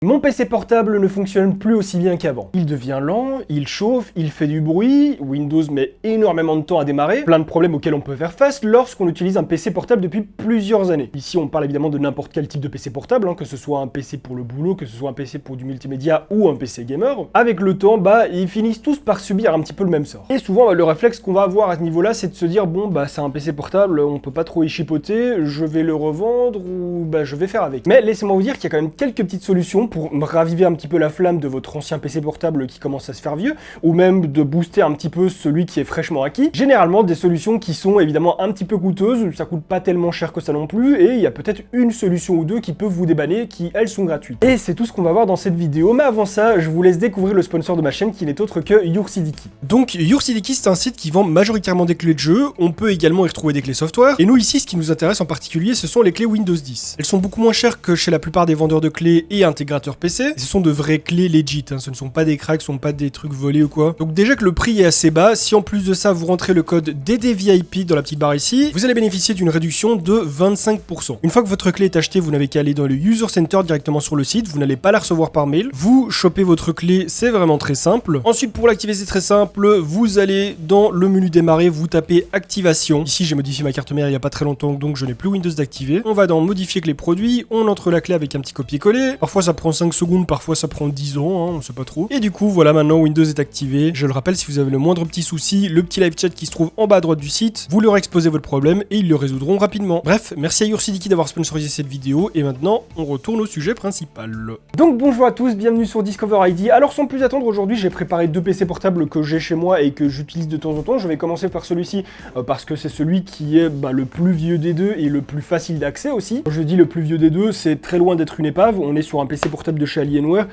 Mon PC portable ne fonctionne plus aussi bien qu'avant. Il devient lent, il chauffe, il fait du bruit, Windows met énormément de temps à démarrer, plein de problèmes auxquels on peut faire face lorsqu'on utilise un PC portable depuis plusieurs années. Ici on parle évidemment de n'importe quel type de PC portable, que ce soit un PC pour le boulot, que ce soit un PC pour du multimédia ou un PC gamer. Avec le temps, ils finissent tous par subir un petit peu le même sort. Et souvent le réflexe qu'on va avoir à ce niveau-là, c'est de se dire bon c'est un PC portable, on peut pas trop y chipoter, je vais le revendre ou je vais faire avec. Mais laissez-moi vous dire qu'il y a quand même quelques petites solutions pour me raviver un petit peu la flamme de votre ancien PC portable qui commence à se faire vieux, ou même de booster un petit peu celui qui est fraîchement acquis. Généralement des solutions qui sont évidemment un petit peu coûteuses, ça coûte pas tellement cher que ça non plus, et il y a peut-être une solution ou deux qui peuvent vous débanner, qui elles sont gratuites. Et c'est tout ce qu'on va voir dans cette vidéo, mais avant ça, je vous laisse découvrir le sponsor de ma chaîne qui n'est autre que YourCDKey. Donc YourCDKey, c'est un site qui vend majoritairement des clés de jeu, on peut également y retrouver des clés software, et nous ici ce qui nous intéresse en particulier ce sont les clés Windows 10. Elles sont beaucoup moins chères que chez la plupart des vendeurs de clés et intégrateurs PC, et ce sont de vraies clés legit, ce ne sont pas des cracks, ce ne sont pas des trucs volés ou quoi. Donc déjà que le prix est assez bas, si en plus de ça vous rentrez le code DDVIP dans la petite barre ici, vous allez bénéficier d'une réduction de 25%. Une fois que votre clé est achetée, vous n'avez qu'à aller dans le User Center directement sur le site, vous n'allez pas la recevoir par mail, vous chopez votre clé, c'est vraiment très simple. Ensuite pour l'activer c'est très simple, vous allez dans le menu démarrer, vous tapez activation. Ici j'ai modifié ma carte mère il n'y a pas très longtemps donc je n'ai plus Windows d'activer. On va dans modifier clé produit, on entre la clé avec un petit copier-coller, parfois ça prend 5 secondes, parfois ça prend 10 ans, on sait pas trop. Et du coup voilà, maintenant Windows est activé. Je le rappelle, si vous avez le moindre petit souci, le petit live chat qui se trouve en bas à droite du site, vous leur exposez votre problème et ils le résoudront rapidement. Bref, merci à YourCDKey d'avoir sponsorisé cette vidéo et maintenant on retourne au sujet principal. Donc bonjour à tous, bienvenue sur Discover ID. Alors sans plus attendre, aujourd'hui j'ai préparé deux PC portables que j'ai chez moi et que j'utilise de temps en temps. Je vais commencer par celui-ci parce que c'est celui qui est le plus vieux des deux et le plus facile d'accès aussi. Quand je dis le plus vieux des deux, c'est très loin d'être une épave. On est sur un PC portable de chez Alienware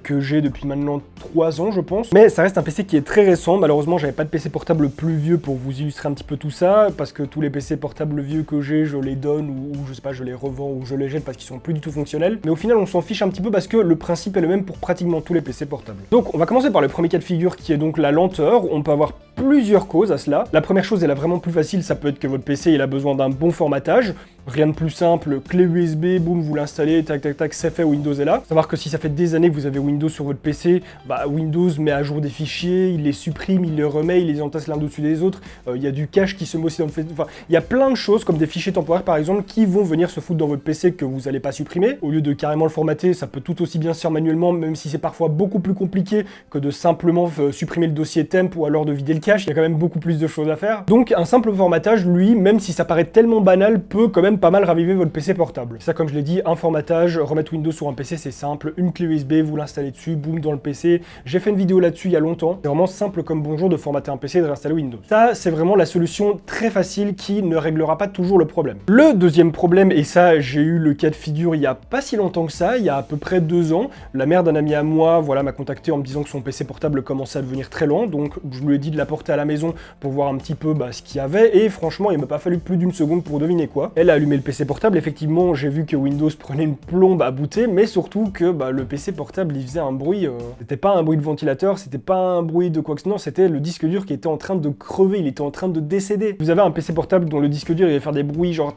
que j'ai depuis maintenant 3 ans je pense. Mais ça reste un PC qui est très récent. Malheureusement j'avais pas de PC portable plus vieux pour vous illustrer un petit peu tout ça, parce que tous les PC portables vieux que j'ai, je les donne ou je sais pas, je les revends ou je les jette parce qu'ils sont plus du tout fonctionnels. Mais au final on s'en fiche un petit peu parce que le principe est le même pour pratiquement tous les PC portables. Donc on va commencer par le premier cas de figure qui est donc la lenteur. On peut avoir plusieurs causes à cela. La première chose est la vraiment plus facile, ça peut être que votre PC il a besoin d'un bon formatage. Rien de plus simple, clé USB, boum, vous l'installez, tac tac tac, c'est fait, Windows est là. Savoir que si ça fait des années que vous avez Windows sur votre PC, Windows met à jour des fichiers, il les supprime, il les remet, il les entasse l'un au-dessus des autres, il y a du cache qui se met aussi dans le fait, il y a plein de choses comme des fichiers temporaires par exemple qui vont venir se foutre dans votre PC que vous n'allez pas supprimer. Au lieu de carrément le formater, ça peut tout aussi bien se faire manuellement, même si c'est parfois beaucoup plus compliqué que de simplement supprimer le dossier temp ou alors de vider le cache, il y a quand même beaucoup plus de choses à faire. Donc un simple formatage, lui, même si ça paraît tellement banal, peut quand même pas mal raviver votre PC portable. Ça, comme je l'ai dit, un formatage, remettre Windows sur un PC, c'est simple, une clé USB, vous l'installez dessus, boum, dans le PC. J'ai fait une vidéo là-dessus il y a longtemps. C'est vraiment simple comme bonjour de formater un PC et de réinstaller Windows. Ça, c'est vraiment la solution très facile qui ne réglera pas toujours le problème. Le deuxième problème, et ça, j'ai eu le cas de figure il y a pas si longtemps que ça, il y a à peu près 2 ans, la mère d'un ami à moi, m'a contacté en me disant que son PC portable commençait à devenir très lent, donc je lui ai dit de l'apporter à la maison pour voir un petit peu ce qu'il y avait, et franchement, il m'a pas fallu plus d'une seconde pour deviner quoi. Elle a allumé le PC portable, effectivement, j'ai vu que Windows prenait une plombe à booter, mais surtout que le PC portable, il faisait un bruit, c'était pas un bruit de ventilateur, c'était pas un bruit de quoi que ce soit, non, c'était le disque dur qui était en train de crever, il était en train de décéder. Vous avez un PC portable dont le disque dur, il va faire des bruits genre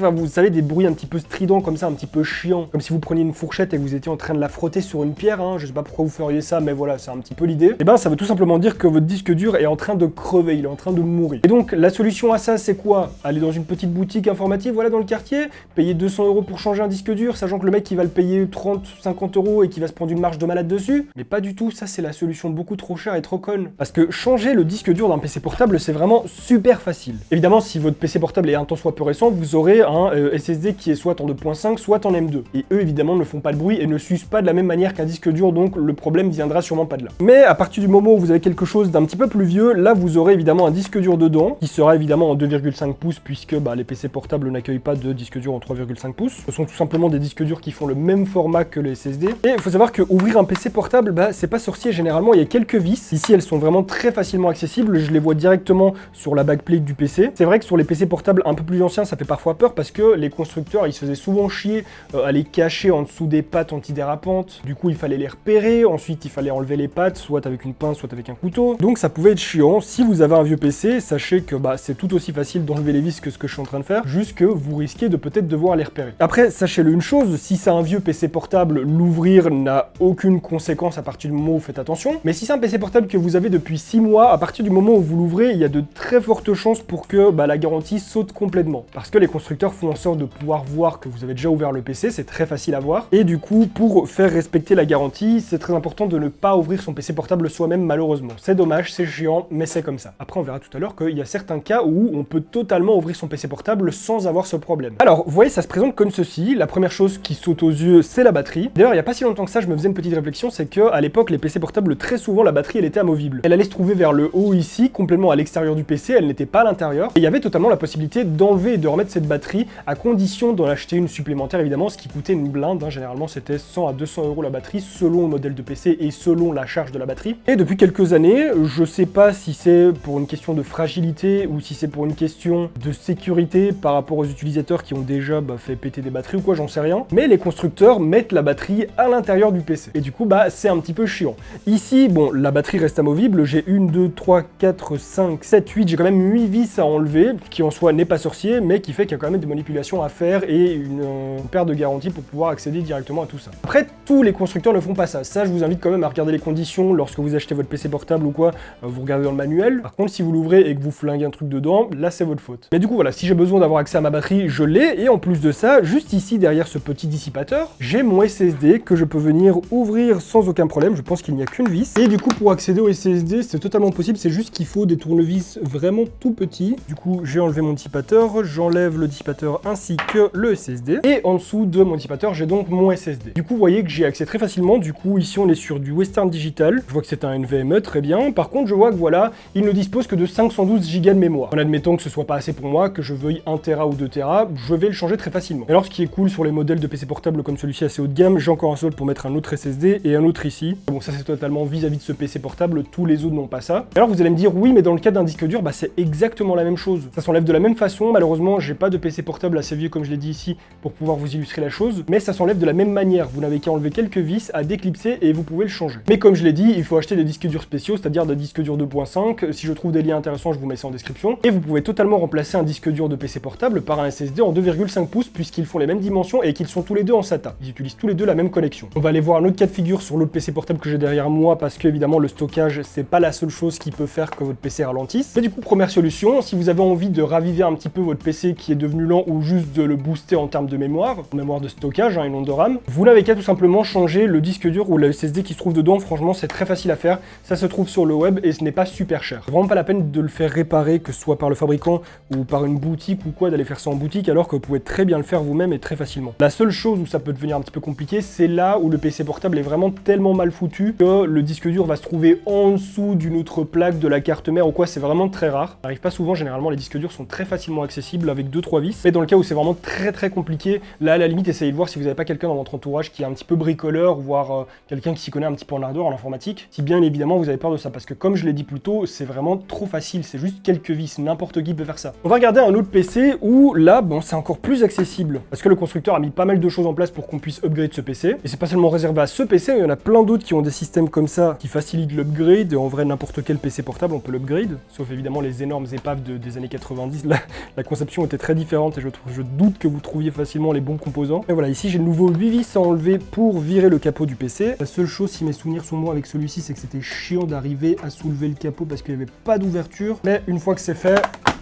vous savez, des bruits un petit peu stridents comme ça, un petit peu chiants, comme si vous preniez une fourchette et que vous étiez en train de la frotter sur une pierre, je sais pas pourquoi vous feriez ça, mais voilà, c'est un petit peu l'idée. Et ça veut tout simplement dire que votre disque dur est en train de crever, il est en train de mourir. Et donc, la solution à ça, c'est quoi? Aller dans une petite boutique informatique, dans le quartier, payer 200 € pour changer un disque dur, sachant que le mec, il va le payer 30, 50 € et qu'il va se prendre une marge de malade dessus. Mais pas du tout, ça, c'est la solution beaucoup trop chère et trop conne. Parce que changer le disque dur d'un PC portable, c'est vraiment super facile. Évidemment, si votre PC portable est un tant soit peu récent, vous aurez un SSD qui est soit en 2.5, soit en M2. Et eux, évidemment, ne font pas de bruit et ne s'usent pas de la même manière qu'un disque dur, donc le problème viendra sûrement pas de là. Mais à partir du moment où vous avez quelque chose d'un petit peu plus vieux, là, vous aurez évidemment un disque dur dedans, qui sera évidemment en 2,5 pouces, puisque les PC portables n'accueillent pas de disque dur en 3,5 pouces. Ce sont tout simplement des disques durs qui font le même format que les SSD. Et il faut savoir que ouvrir un PC portable, c'est pas sorcier généralement, il y a quelques vis. Ici, elles sont vraiment très facilement accessibles, je les vois directement sur la backplate du PC. C'est vrai que sur les PC portables un peu plus anciens, ça fait parfois peur, peur parce que les constructeurs, ils se faisaient souvent chier à les cacher en dessous des pattes antidérapantes. Du coup, il fallait les repérer. Ensuite, il fallait enlever les pattes, soit avec une pince, soit avec un couteau. Donc, ça pouvait être chiant. Si vous avez un vieux PC, sachez que c'est tout aussi facile d'enlever les vis que ce que je suis en train de faire, juste que vous risquez de peut-être devoir les repérer. Après, sachez-le une chose, si c'est un vieux PC portable, l'ouvrir n'a aucune conséquence à partir du moment où vous faites attention. Mais si c'est un PC portable que vous avez depuis 6 mois, à partir du moment où vous l'ouvrez, il y a de très fortes chances pour que la garantie saute complètement. Parce que les constructeurs font en sorte de pouvoir voir que vous avez déjà ouvert le PC, c'est très facile à voir. Et du coup, pour faire respecter la garantie, c'est très important de ne pas ouvrir son PC portable soi-même, malheureusement. C'est dommage, c'est chiant, mais c'est comme ça. Après, on verra tout à l'heure qu'il y a certains cas où on peut totalement ouvrir son PC portable sans avoir ce problème. Alors, vous voyez, ça se présente comme ceci. La première chose qui saute aux yeux, c'est la batterie. D'ailleurs, il n'y a pas si longtemps que ça, je me faisais une petite réflexion, c'est qu'à l'époque, les PC portables, très souvent, la batterie, elle était amovible. Elle allait se trouver vers le haut ici, complètement à l'extérieur du PC, elle n'était pas à l'intérieur. Et il y avait totalement la possibilité d'enlever et de remettre cette batterie, à condition d'en acheter une supplémentaire, évidemment, ce qui coûtait une blinde. Généralement, c'était 100 à 200 € la batterie, selon le modèle de PC et selon la charge de la batterie. Et depuis quelques années, je sais pas si c'est pour une question de fragilité ou si c'est pour une question de sécurité par rapport aux utilisateurs qui ont déjà fait péter des batteries ou quoi, j'en sais rien. Mais les constructeurs mettent la batterie à l'intérieur du PC. Et du coup, c'est un petit peu chiant. Ici, bon, la batterie reste amovible. J'ai 1, 2, 3, 4, 5, 7, 8. J'ai quand même 8 vis à enlever, qui en soi n'est pas sorcier, mais qui fait qu'il y a quand même des manipulations à faire et une paire de garanties pour pouvoir accéder directement à tout ça. Après, tous les constructeurs ne font pas ça. Ça, je vous invite quand même à regarder les conditions lorsque vous achetez votre PC portable ou quoi. Vous regardez dans le manuel. Par contre, si vous l'ouvrez et que vous flinguez un truc dedans, là, c'est votre faute. Mais du coup, voilà, si j'ai besoin d'avoir accès à ma batterie, je l'ai. Et en plus de ça, juste ici, derrière ce petit dissipateur, j'ai mon SSD que je peux venir ouvrir sans aucun problème. Je pense qu'il n'y a qu'une vis. Et du coup, pour accéder au SSD, c'est totalement possible. C'est juste qu'il faut des tournevis vraiment tout petits. Du coup, j'ai enlevé mon dissipateur. J'enlève le dissipateur ainsi que le SSD. Et en dessous de mon dissipateur, j'ai donc mon SSD. Du coup, vous voyez que j'y ai accès très facilement. Du coup, ici, on est sur du Western Digital. Je vois que c'est un NVMe, très bien. Par contre, je vois que voilà, il ne dispose que de 512 Go de mémoire. En admettant que ce soit pas assez pour moi, que je veuille 1 Tera ou 2 Tera, je vais le changer très facilement. Alors, ce qui est cool sur les modèles de PC portables comme celui-ci assez haut de gamme, j'ai encore un slot pour mettre un autre SSD et un autre ici. Bon, ça c'est totalement vis-à-vis de ce PC portable, tous les autres n'ont pas ça. Alors, vous allez me dire, oui, mais dans le cas d'un disque dur, c'est exactement la même chose. Ça s'enlève de la même façon. Malheureusement, j'ai pas de PC portable assez vieux comme je l'ai dit ici pour pouvoir vous illustrer la chose, mais ça s'enlève de la même manière. Vous n'avez qu'à enlever quelques vis, à déclipser et vous pouvez le changer. Mais comme je l'ai dit, il faut acheter des disques durs spéciaux, c'est-à-dire des disques durs 2.5. Si je trouve des liens intéressants, je vous mets ça en description. Et vous pouvez totalement remplacer un disque dur de PC portable par un SSD en 2,5 pouces puisqu'ils font les mêmes dimensions et qu'ils sont tous les deux en SATA. Ils utilisent tous les deux la même connexion. On va aller voir un autre cas de figure sur l'autre PC portable que j'ai derrière moi parce que évidemment le stockage c'est pas la seule chose qui peut faire que votre PC ralentisse. Mais du coup, première solution, si vous avez envie de raviver un petit peu votre PC qui est devenu lent ou juste de le booster en termes de mémoire de stockage et non de RAM, vous n'avez qu'à tout simplement changer le disque dur ou le SSD qui se trouve dedans. Franchement, c'est très facile à faire. Ça se trouve sur le web et ce n'est pas super cher. C'est vraiment pas la peine de le faire réparer, que ce soit par le fabricant ou par une boutique ou quoi, d'aller faire ça en boutique alors que vous pouvez très bien le faire vous-même et très facilement. La seule chose où ça peut devenir un petit peu compliqué, c'est là où le PC portable est vraiment tellement mal foutu que le disque dur va se trouver en dessous d'une autre plaque de la carte mère ou quoi. C'est vraiment très rare. Ça arrive pas souvent. Généralement, les disques durs sont très facilement accessibles avec 2-3 vis. Mais dans le cas où c'est vraiment très compliqué, là à la limite, essayez de voir si vous n'avez pas quelqu'un dans votre entourage qui est un petit peu bricoleur, voire quelqu'un qui s'y connaît un petit peu en hardware, en informatique, si bien évidemment vous avez peur de ça, parce que comme je l'ai dit plus tôt, c'est vraiment trop facile, c'est juste quelques vis, n'importe qui peut faire ça. On va regarder un autre PC où là, c'est encore plus accessible, parce que le constructeur a mis pas mal de choses en place pour qu'on puisse upgrade ce PC, et c'est pas seulement réservé à ce PC, il y en a plein d'autres qui ont des systèmes comme ça, qui facilitent l'upgrade, et en vrai n'importe quel PC portable on peut l'upgrade, sauf évidemment les énormes épaves des années 90, là, la conception était très différente, et je doute que vous trouviez facilement les bons composants. Et voilà, ici j'ai de nouveau 8 vis à enlever pour virer le capot du PC. La seule chose, si mes souvenirs sont bons avec celui-ci, c'est que c'était chiant d'arriver à soulever le capot parce qu'il n'y avait pas d'ouverture. Mais une fois que c'est fait,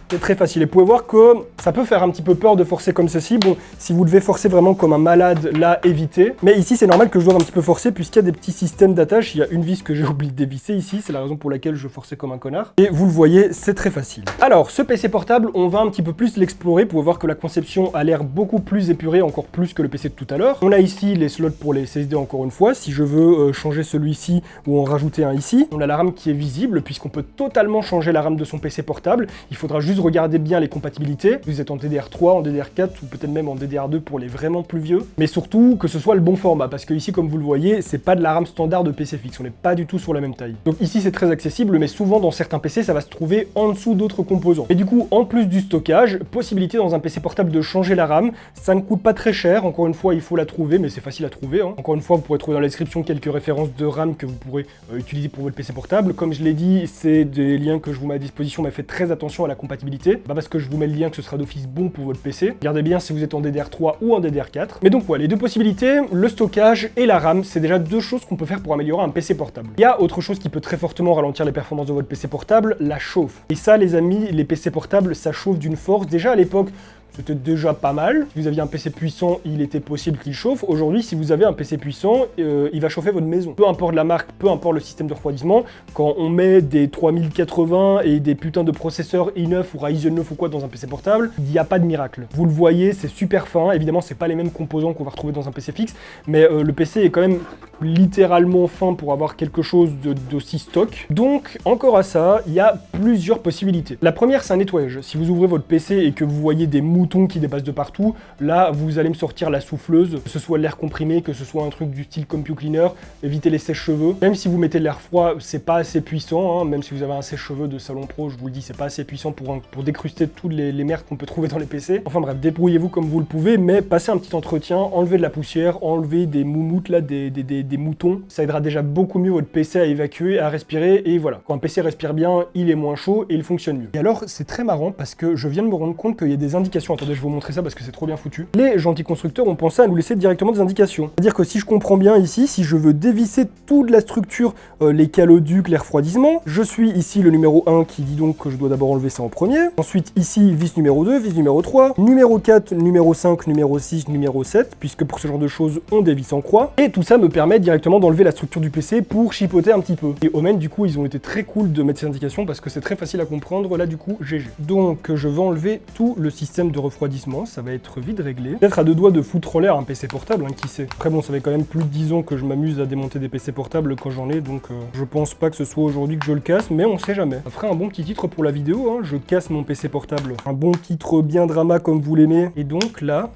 c'est très facile. Et vous pouvez voir que ça peut faire un petit peu peur de forcer comme ceci. Bon, si vous devez forcer vraiment comme un malade, là, évitez. Mais ici, c'est normal que je doive un petit peu forcer puisqu'il y a des petits systèmes d'attache. Il y a une vis que j'ai oublié de dévisser ici. C'est la raison pour laquelle je forçais comme un connard. Et vous le voyez, c'est très facile. Alors, ce PC portable, on va un petit peu plus l'explorer. Vous pouvez voir que la conception a l'air beaucoup plus épurée, encore plus que le PC de tout à l'heure. On a ici les slots pour les SSD encore une fois. Si je veux changer celui-ci ou en rajouter un ici, on a la RAM qui est visible puisqu'on peut totalement changer la RAM de son PC portable. Il faudra juste plus, regardez bien les compatibilités. Vous êtes en DDR3, en DDR4 ou peut-être même en DDR2 pour les vraiment plus vieux. Mais surtout, que ce soit le bon format, parce que ici, comme vous le voyez, c'est pas de la RAM standard de PC fixe. On n'est pas du tout sur la même taille. Donc ici, c'est très accessible, mais souvent, dans certains PC, ça va se trouver en dessous d'autres composants. Et du coup, en plus du stockage, possibilité dans un PC portable de changer la RAM. Ça ne coûte pas très cher. Encore une fois, il faut la trouver, mais c'est facile à trouver. Encore une fois, vous pourrez trouver dans la description quelques références de RAM que vous pourrez utiliser pour votre PC portable. Comme je l'ai dit, c'est des liens que je vous mets à disposition, mais faites très attention à la compatibilité. Pas parce que je vous mets le lien que ce sera d'office bon pour votre PC. Regardez bien si vous êtes en DDR3 ou en DDR4. Mais donc voilà, les deux possibilités, le stockage et la RAM, c'est déjà deux choses qu'on peut faire pour améliorer un PC portable. Il y a autre chose qui peut très fortement ralentir les performances de votre PC portable, la chauffe. Et ça, les amis, les PC portables, ça chauffe d'une force. Déjà à l'époque, c'était déjà pas mal. Si vous aviez un PC puissant, il était possible qu'il chauffe. Aujourd'hui, si vous avez un PC puissant, il va chauffer votre maison. Peu importe la marque, peu importe le système de refroidissement, quand on met des 3080 et des putains de processeurs i9 ou Ryzen 9 ou quoi dans un PC portable, il n'y a pas de miracle. Vous le voyez, c'est super fin. Évidemment, c'est pas les mêmes composants qu'on va retrouver dans un PC fixe, mais le PC est quand même littéralement fin pour avoir quelque chose d'aussi stock. Donc, encore à ça, il y a plusieurs possibilités. La première, c'est un nettoyage. Si vous ouvrez votre PC et que vous voyez des moutons qui dépassent de partout, là vous allez me sortir la souffleuse, que ce soit l'air comprimé, que ce soit un truc du style Compute Cleaner, évitez les sèche-cheveux. Même si vous mettez de l'air froid, c'est pas assez puissant, hein. Même si vous avez un sèche-cheveux de salon pro, je vous le dis, c'est pas assez puissant pour décruster toutes les merdes qu'on peut trouver dans les PC. Enfin bref, débrouillez-vous comme vous le pouvez, mais passez un petit entretien, enlevez de la poussière, enlevez des moumoutes là, des moutons, ça aidera déjà beaucoup mieux votre PC à évacuer, à respirer, et voilà. Quand un PC respire bien, il est moins chaud et il fonctionne mieux. Et alors, c'est très marrant parce que je viens de me rendre compte qu'il y a des indications. Attendez, je vais vous montrer ça parce que c'est trop bien foutu. Les gentils constructeurs ont pensé à nous laisser directement des indications. C'est-à-dire que si je comprends bien ici, si je veux dévisser toute la structure, les caloducs, les refroidissements, je suis ici le numéro 1 qui dit donc que je dois d'abord enlever ça en premier. Ensuite, ici, vis numéro 2, vis numéro 3, numéro 4, numéro 5, numéro 6, numéro 7, puisque pour ce genre de choses, on dévisse en croix. Et tout ça me permet directement d'enlever la structure du PC pour chipoter un petit peu. Et Omen, du coup, ils ont été très cool de mettre ces indications parce que c'est très facile à comprendre. Là, du coup, GG. Donc, je vais enlever tout le système de refroidissement. Ça va être vite réglé. Peut-être à deux doigts de foutre en l'air un PC portable, hein, qui sait. Après bon, ça fait quand même plus de 10 ans que je m'amuse à démonter des PC portables quand j'en ai, donc je pense pas que ce soit aujourd'hui que je le casse, mais on sait jamais. Ça ferait un bon petit titre pour la vidéo, hein, je casse mon PC portable. Un bon titre bien drama comme vous l'aimez. Et donc là...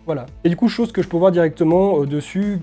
Voilà. Et du coup, chose que je peux voir directement dessus,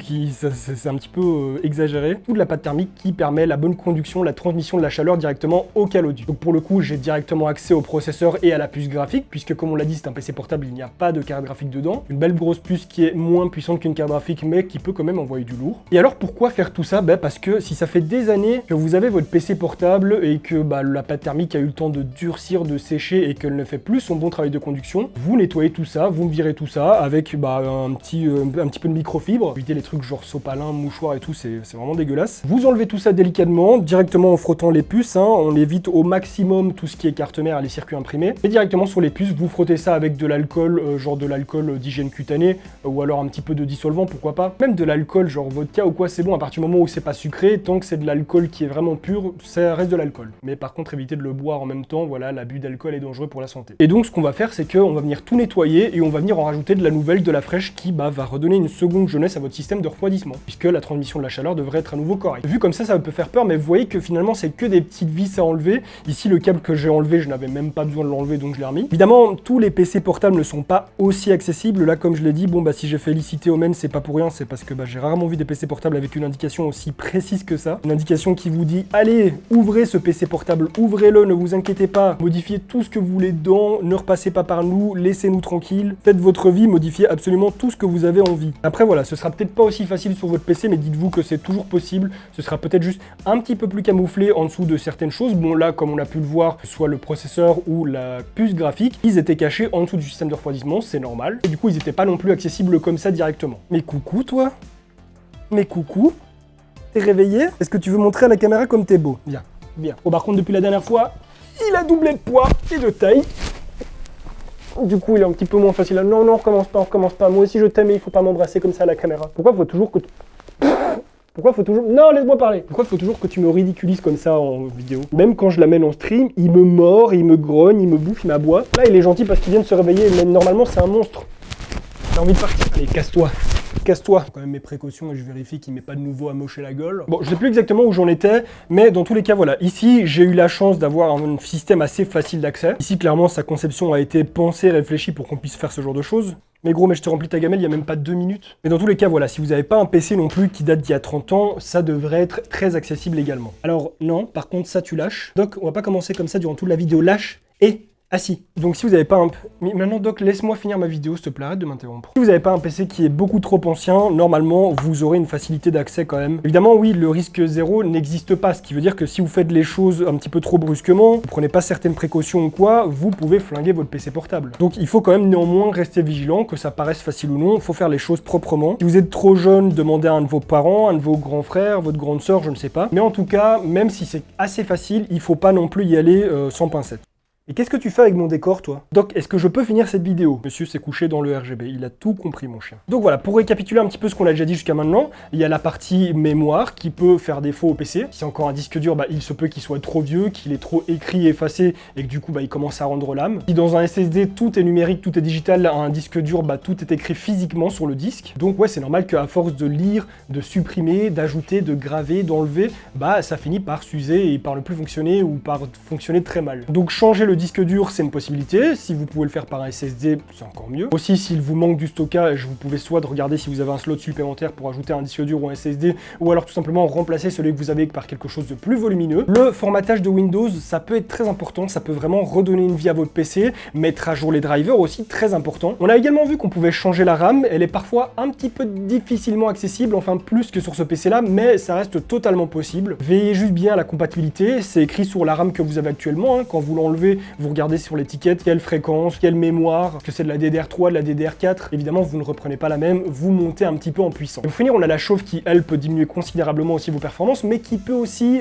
c'est un petit peu exagéré, toute la pâte thermique qui permet la bonne conduction, la transmission de la chaleur directement au caloduc. Donc pour le coup, j'ai directement accès au processeur et à la puce graphique, puisque comme on l'a dit, c'est un PC portable, il n'y a pas de carte graphique dedans. Une belle grosse puce qui est moins puissante qu'une carte graphique, mais qui peut quand même envoyer du lourd. Et alors pourquoi faire tout ça? Parce que si ça fait des années que vous avez votre PC portable et que la pâte thermique a eu le temps de durcir, de sécher et qu'elle ne fait plus son bon travail de conduction, vous nettoyez tout ça, vous me virez tout ça avec un petit peu de microfibre. Évitez les trucs genre sopalin, mouchoir et tout, c'est vraiment dégueulasse. Vous enlevez tout ça délicatement, directement en frottant les puces, hein, on évite au maximum tout ce qui est carte mère, les circuits imprimés. Et directement sur les puces, vous frottez ça avec de l'alcool, genre de l'alcool d'hygiène cutanée, ou alors un petit peu de dissolvant, pourquoi pas. Même de l'alcool, genre vodka ou quoi, c'est bon, à partir du moment où c'est pas sucré, tant que c'est de l'alcool qui est vraiment pur, ça reste de l'alcool. Mais par contre, évitez de le boire en même temps, voilà, l'abus d'alcool est dangereux pour la santé. Et donc, ce qu'on va faire, c'est qu'on va venir tout nettoyer et on va venir en rajouter de la nouvelle, de la fraîche, qui va redonner une seconde jeunesse à votre système de refroidissement, puisque la transmission de la chaleur devrait être à nouveau correcte. Vu comme ça peut faire peur, mais vous voyez que finalement c'est que des petites vis à enlever. Ici le câble que j'ai enlevé, je n'avais même pas besoin de l'enlever, donc je l'ai remis. Évidemment, tous les PC portables ne sont pas aussi accessibles. Là, comme je l'ai dit, si j'ai félicité Omen, c'est pas pour rien, c'est parce que j'ai rarement vu des PC portables avec une indication aussi précise que ça. Une indication qui vous dit, allez, ouvrez ce PC portable, ouvrez-le, ne vous inquiétez pas, modifiez tout ce que vous voulez dedans, ne repassez pas par nous, laissez-nous tranquilles, faites votre vie, modifiez absolument tout ce que vous avez envie. Après voilà, ce sera peut-être pas aussi facile sur votre PC, mais dites-vous que c'est toujours possible. Ce sera peut-être juste un petit peu plus camouflé en dessous de certaines choses. Bon là, comme on a pu le voir, soit le processeur ou la puce graphique, ils étaient cachés en dessous du système de refroidissement, c'est normal. Et du coup, ils n'étaient pas non plus accessibles comme ça directement. Mais coucou toi. Mais coucou. T'es réveillé? Est-ce que tu veux montrer à la caméra comme t'es beau? Bien, bien. Bon, par contre, depuis la dernière fois, il a doublé de poids et de taille. Du coup, il est un petit peu moins facile. Non, on recommence pas. Moi aussi, je t'aime, mais il faut pas m'embrasser comme ça à la caméra. Pourquoi faut toujours que... Non, laisse-moi parler. Pourquoi faut toujours que tu me ridiculises comme ça en vidéo? Même quand je l'amène en stream, il me mord, il me grogne, il me bouffe, il m'aboie. Là, il est gentil parce qu'il vient de se réveiller, mais normalement, c'est un monstre. T'as envie de partir? Allez, casse-toi. Casse-toi. Quand même mes précautions et je vérifie qu'il met pas de nouveau à mocher la gueule. Bon, je sais plus exactement où j'en étais, mais dans tous les cas, voilà. Ici, j'ai eu la chance d'avoir un système assez facile d'accès. Ici, clairement, sa conception a été pensée, réfléchie pour qu'on puisse faire ce genre de choses. Mais gros, mais je t'ai rempli ta gamelle il y a même pas 2 minutes. Mais dans tous les cas, voilà, si vous n'avez pas un PC non plus qui date d'il y a 30 ans, ça devrait être très accessible également. Alors non, par contre, ça tu lâches. Doc, on va pas commencer comme ça durant toute la vidéo. Lâche et assis. Donc si vous n'avez pas un... Mais maintenant, Doc, laisse-moi finir ma vidéo, s'il te plaît, arrête de m'interrompre. Si vous n'avez pas un PC qui est beaucoup trop ancien, normalement, vous aurez une facilité d'accès quand même. Évidemment, oui, le risque zéro n'existe pas, ce qui veut dire que si vous faites les choses un petit peu trop brusquement, vous prenez pas certaines précautions ou quoi, vous pouvez flinguer votre PC portable. Donc il faut quand même néanmoins rester vigilant, que ça paraisse facile ou non, il faut faire les choses proprement. Si vous êtes trop jeune, demandez à un de vos parents, un de vos grands frères, votre grande sœur, je ne sais pas. Mais en tout cas, même si c'est assez facile, il faut pas non plus y aller sans pincette. Et qu'est-ce que tu fais avec mon décor, toi? Doc, est-ce que je peux finir cette vidéo? Monsieur s'est couché dans le RGB, il a tout compris, mon chien. Donc voilà, pour récapituler un petit peu ce qu'on a déjà dit jusqu'à maintenant, il y a la partie mémoire qui peut faire défaut au PC. Si c'est encore un disque dur, il se peut qu'il soit trop vieux, qu'il est trop écrit, effacé, et que du coup, il commence à rendre l'âme. Si dans un SSD, tout est numérique, tout est digital, un disque dur, tout est écrit physiquement sur le disque. Donc ouais, c'est normal qu'à force de lire, de supprimer, d'ajouter, de graver, d'enlever, ça finit par s'user et par ne plus fonctionner ou par fonctionner très mal. Donc changer le disque dur, c'est une possibilité. Si vous pouvez le faire par un SSD, c'est encore mieux. Aussi, s'il vous manque du stockage, vous pouvez soit regarder si vous avez un slot supplémentaire pour ajouter un disque dur ou un SSD, ou alors tout simplement remplacer celui que vous avez par quelque chose de plus volumineux. Le formatage de Windows, ça peut être très important, ça peut vraiment redonner une vie à votre PC, mettre à jour les drivers aussi, très important. On a également vu qu'on pouvait changer la RAM, elle est parfois un petit peu difficilement accessible, enfin plus que sur ce PC là, mais ça reste totalement possible. Veillez juste bien à la compatibilité, c'est écrit sur la RAM que vous avez actuellement, quand vous l'enlevez, vous regardez sur l'étiquette quelle fréquence, quelle mémoire, est-ce que c'est de la DDR3, de la DDR4, évidemment vous ne reprenez pas la même, vous montez un petit peu en puissance. Et pour finir, on a la chauffe qui, elle, peut diminuer considérablement aussi vos performances, mais qui peut aussi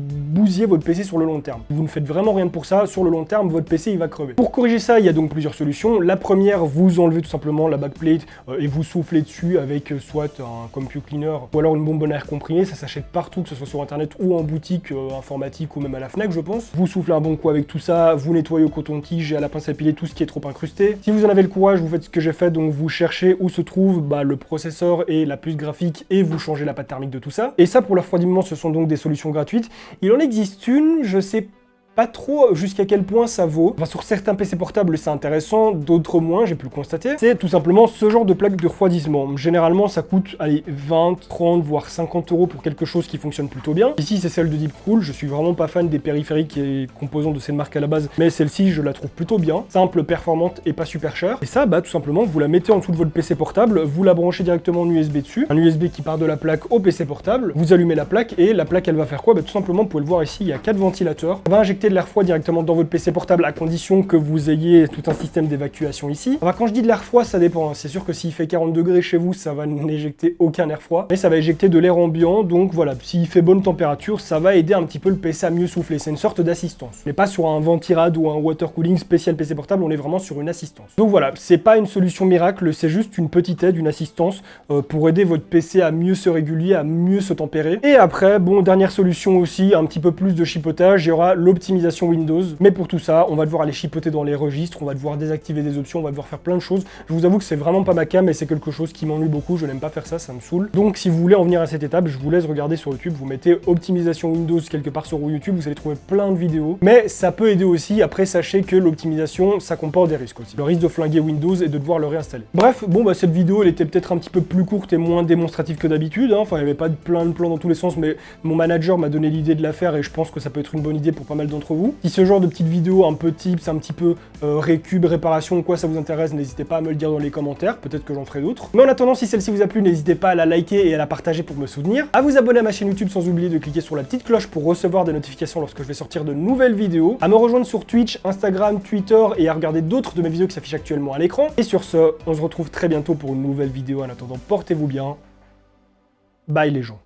bousiller votre PC sur le long terme. Vous ne faites vraiment rien pour ça, sur le long terme, votre PC il va crever. Pour corriger ça, il y a donc plusieurs solutions. La première, vous enlevez tout simplement la backplate et vous soufflez dessus avec soit un compute cleaner ou alors une bonbonne à air comprimé, ça s'achète partout, que ce soit sur internet ou en boutique informatique ou même à la Fnac, je pense. Vous soufflez un bon coup avec tout ça, vous nettoyez au coton-tige et à la pince à piler tout ce qui est trop incrusté. Si vous en avez le courage, vous faites ce que j'ai fait, donc vous cherchez où se trouve le processeur et la puce graphique et vous changez la pâte thermique de tout ça. Et ça, pour le refroidissement, ce sont donc des solutions gratuites. Il en existe une, je sais pas trop jusqu'à quel point ça vaut. Enfin, sur certains PC portables, c'est intéressant, d'autres moins, j'ai pu le constater. C'est tout simplement ce genre de plaque de refroidissement. Généralement, ça coûte, allez, 20, 30, voire 50 € pour quelque chose qui fonctionne plutôt bien. Ici, c'est celle de Deepcool. Je suis vraiment pas fan des périphériques et composants de cette marque à la base, mais celle-ci, je la trouve plutôt bien. Simple, performante et pas super chère. Et ça, tout simplement, vous la mettez en dessous de votre PC portable, vous la branchez directement en USB dessus. Un USB qui part de la plaque au PC portable. Vous allumez la plaque et la plaque, elle va faire quoi? Tout simplement, vous pouvez le voir ici, il y a 4 ventilateurs. On va injecter de l'air froid directement dans votre PC portable à condition que vous ayez tout un système d'évacuation ici. Enfin, quand je dis de l'air froid, ça dépend. C'est sûr que s'il fait 40 degrés chez vous, ça va n'éjecter aucun air froid, mais ça va éjecter de l'air ambiant. Donc voilà, s'il fait bonne température, ça va aider un petit peu le PC à mieux souffler. C'est une sorte d'assistance. On n'est pas sur un ventirad ou un water cooling spécial PC portable, on est vraiment sur une assistance. Donc voilà, c'est pas une solution miracle, c'est juste une petite aide, une assistance pour aider votre PC à mieux se réguler, à mieux se tempérer. Et après, dernière solution aussi, un petit peu plus de chipotage, il y aura l'optimisation Windows. Mais pour tout ça, on va devoir aller chipoter dans les registres, on va devoir désactiver des options, on va devoir faire plein de choses. Je vous avoue que c'est vraiment pas ma cam et c'est quelque chose qui m'ennuie beaucoup, je n'aime pas faire ça, ça me saoule. Donc si vous voulez en venir à cette étape, je vous laisse regarder sur YouTube, vous mettez optimisation Windows quelque part sur YouTube, vous allez trouver plein de vidéos. Mais ça peut aider aussi, après sachez que l'optimisation, ça comporte des risques aussi. Le risque de flinguer Windows et de devoir le réinstaller. Bref, cette vidéo, elle était peut-être un petit peu plus courte et moins démonstrative que d'habitude, Enfin, il n'y avait pas plein de plans dans tous les sens, mais mon manager m'a donné l'idée de la faire et je pense que ça peut être une bonne idée pour pas mal d'entre vous. Si ce genre de petites vidéos un peu tips, un petit peu récube, réparation ou quoi ça vous intéresse, n'hésitez pas à me le dire dans les commentaires, peut-être que j'en ferai d'autres. Mais en attendant, si celle-ci vous a plu, n'hésitez pas à la liker et à la partager pour me soutenir, à vous abonner à ma chaîne YouTube sans oublier de cliquer sur la petite cloche pour recevoir des notifications lorsque je vais sortir de nouvelles vidéos, à me rejoindre sur Twitch, Instagram, Twitter et à regarder d'autres de mes vidéos qui s'affichent actuellement à l'écran. Et sur ce, on se retrouve très bientôt pour une nouvelle vidéo. En attendant, portez-vous bien. Bye les gens.